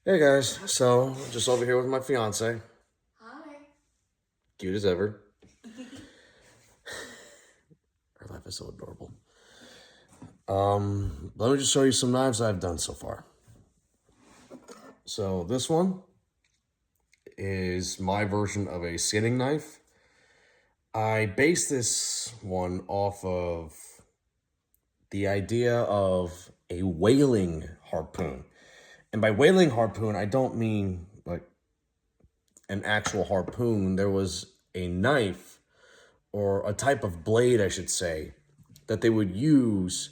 Hey guys, so just over here with my fiance, Hi. cute as ever. Her life is so adorable. Let me just show you some knives I've done so far. So this one is my version of a skinning knife. I based this one off of the idea of a whaling harpoon. And by whaling harpoon, I don't mean like an actual harpoon. There was a knife or a type of blade, I should say, that they would use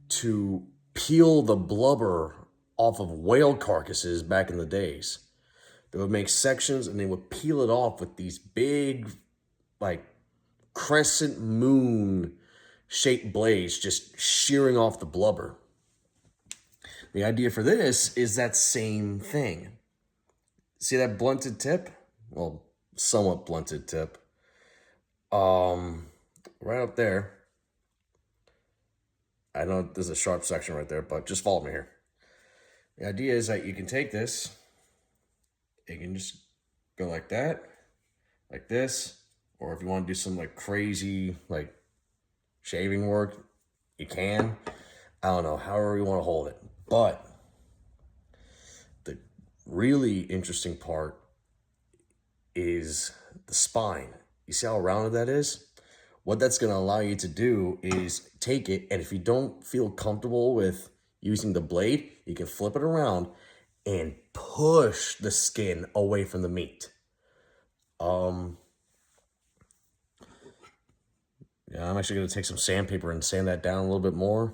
to peel the blubber off of whale carcasses back in the days. They would make sections and they would peel it off with these big, like, crescent moon shaped blades just shearing off the blubber. The idea for this is that same thing. See that blunted tip? Well, somewhat blunted tip. Right up there. I know there's a sharp section right there, but just follow me here. The idea is that you can take this, you can just go like that, like this, or if you want to do some like crazy like shaving work, you can. I don't know, however you want to hold it. But the really interesting part is the spine. You see how rounded that is? What that's going to allow you to do is take it, and if you don't feel comfortable with using the blade, you can flip it around and push the skin away from the meat. Yeah, I'm actually going to take some sandpaper and sand that down a little bit more,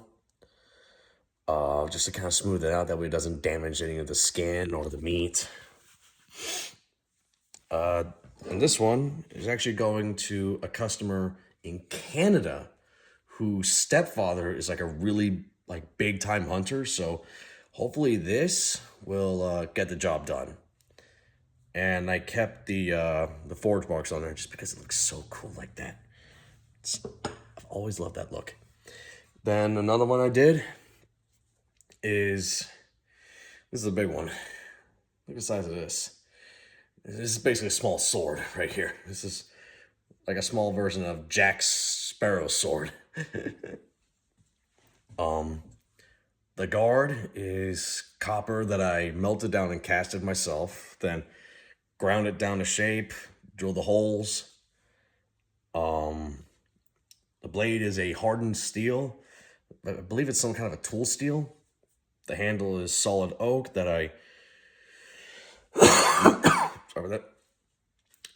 just to kind of smooth it out. That way it doesn't damage any of the skin or the meat. And this one is actually going to a customer in Canada whose stepfather is like a really like big time hunter. So hopefully this will get the job done. And I kept the forge marks on there just because it looks so cool like that. I've always loved that look. Then another one I did is this is a big one. Look at the size of this. This is basically a small sword right here. This is like a small version of Jack Sparrow's sword. The guard is copper that I melted down and casted myself, then ground it down to shape, drilled the holes. The blade is a hardened steel. I believe it's some kind of a tool steel. The handle is solid oak that I sorry about that.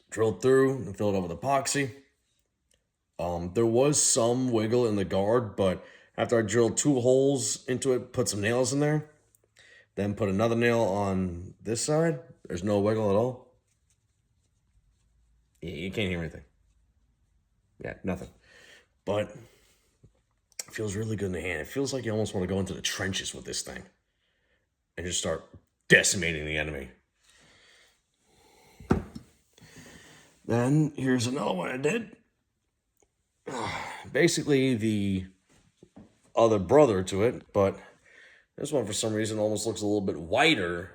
Drilled through and filled it up with epoxy. There was some wiggle in the guard, but after I drilled 2 holes into it, put some nails in there, then put another nail on this side, there's no wiggle at all. You can't hear anything. Yeah, nothing. But it feels really good in the hand. It feels like you almost want to go into the trenches with this thing and just start decimating the enemy. Then here's another one I did. Basically the other brother to it, but this one for some reason almost looks a little bit whiter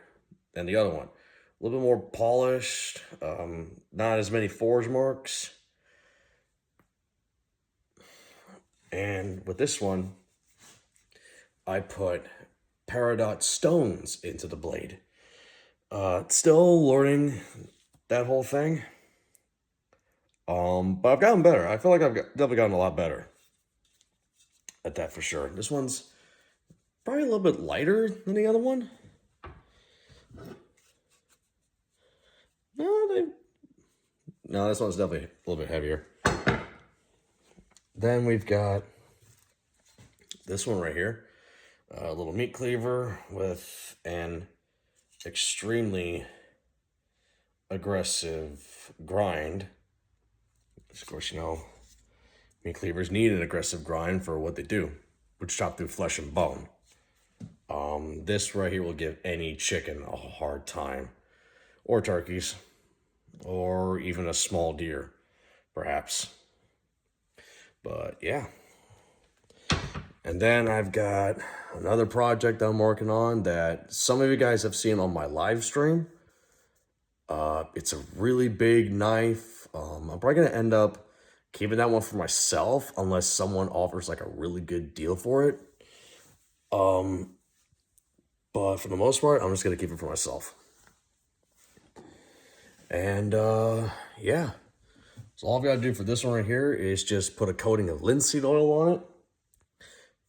than the other one. A little bit more polished, not as many forge marks. And with this one, I put peridot stones into the blade. Still learning that whole thing. But I've gotten better. I feel like I've definitely gotten a lot better at that for sure. This one's probably a little bit lighter than the other one. No, this one's definitely a little bit heavier. Then we've got this one right here. A little meat cleaver with an extremely aggressive grind. Of course, meat cleavers need an aggressive grind for what they do, which chop through flesh and bone. This right here will give any chicken a hard time, or turkeys, or even a small deer, perhaps. But yeah, And then I've got another project I'm working on that some of you guys have seen on my live stream. It's a really big knife. I'm probably gonna end up keeping that one for myself unless someone offers like a really good deal for it. But for the most part, I'm just gonna keep it for myself. And yeah. So all I've got to do for this one right here is just put a coating of linseed oil on it.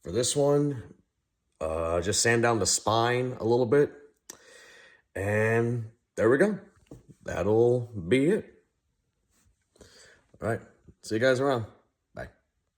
For this one, just sand down the spine a little bit. And there we go. That'll be it. All right. See you guys around.